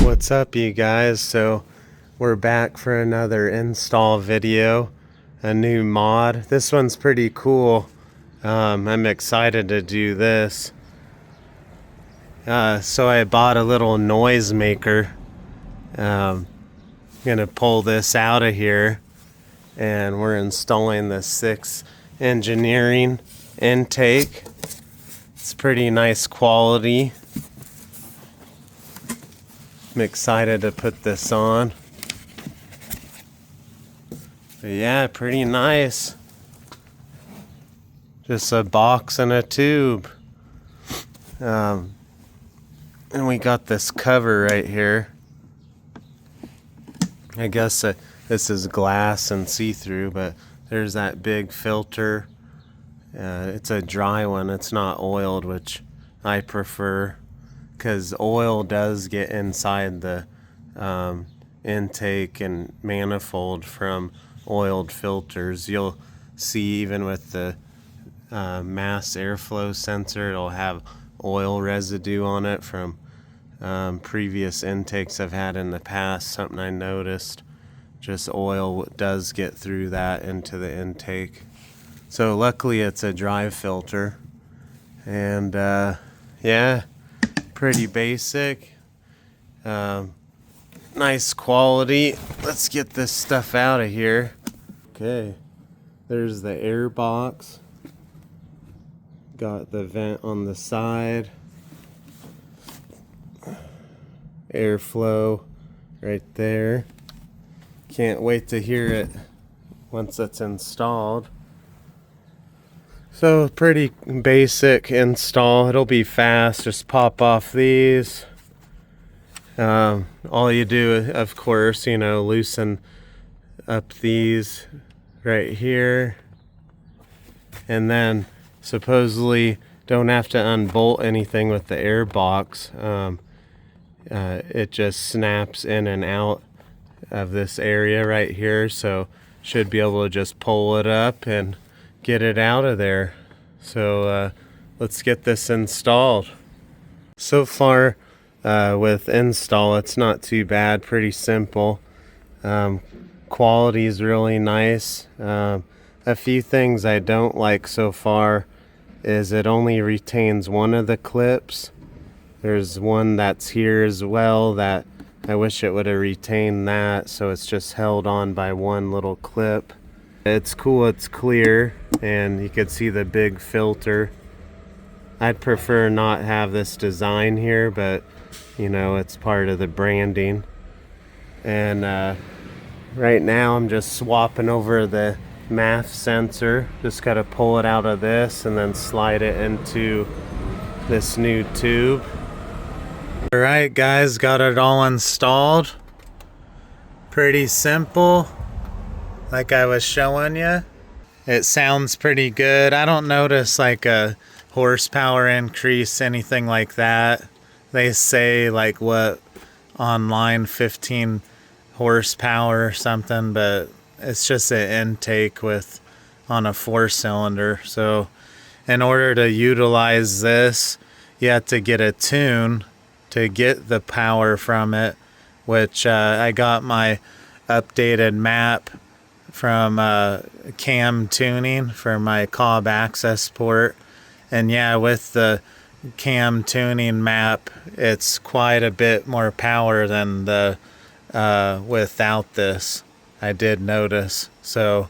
What's up, you guys? So we're back for another install video, a new mod. This one's pretty cool. I'm excited to do this. So I bought a little noise maker. I'm gonna pull this out of here, and we're installing the SXTH Engineering intake. It's pretty nice quality. I'm excited to put this on. But yeah, pretty nice. Just a box and a tube. And we got this cover right here. I guess this is glass and see-through, but there's that big filter. It's a dry one. It's not oiled, which I prefer, because oil does get inside the intake and manifold from oiled filters. You'll see even with the mass airflow sensor, it'll have oil residue on it from previous intakes I've had in the past. Something I noticed, just oil does get through that into the intake. So luckily it's a dry filter, and yeah, pretty basic, nice quality. Let's get this stuff out of here. Okay, there's the air box. Got the vent on the side, airflow right there. Can't wait to hear it once it's installed. So pretty basic install. It'll be fast. Just pop off these. All you do, of course, loosen up these right here, and then supposedly don't have to unbolt anything with the air box. It just snaps in and out of this area right here, so should be able to just pull it up and get it out of there. So let's get this installed. So far with install, it's not too bad, pretty simple. Quality is really nice. A few things I don't like so far is it only retains one of the clips. There's one that's here as well that I wish it would have retained that, so it's just held on by one little clip. It's cool, it's clear, and you can see the big filter. I'd prefer not have this design here, but it's part of the branding. And right now I'm just swapping over the MAF sensor. Just got to pull it out of this and then slide it into this new tube. Alright guys, got it all installed. Pretty simple, like I was showing you. It sounds pretty good. I don't notice like a horsepower increase, anything like that. They say like what online 15 horsepower or something, but it's just an intake on a 4-cylinder. So in order to utilize this, you have to get a tune to get the power from it, which I got my updated map from Cam Tuning for my Cobb access port. And yeah, with the Cam Tuning map, it's quite a bit more power than the without this. I did notice. So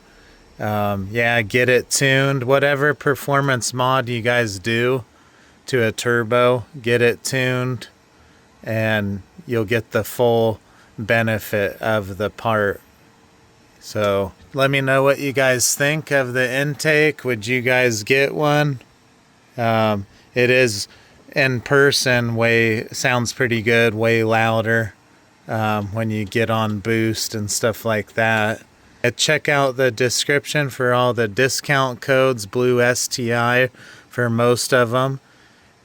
yeah, get it tuned. Whatever performance mod you guys do to a turbo, get it tuned, and you'll get the full benefit of the part. So let me know what you guys think of the intake. Would you guys get one? It is in person, sounds pretty good, way louder when you get on boost and stuff like that. Check out the description for all the discount codes, blue STI for most of them.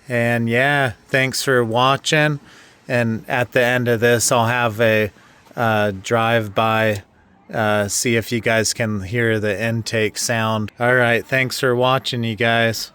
And yeah, thanks for watching. And at the end of this, I'll have a drive-by, see if you guys can hear the intake sound. All right, thanks for watching, you guys.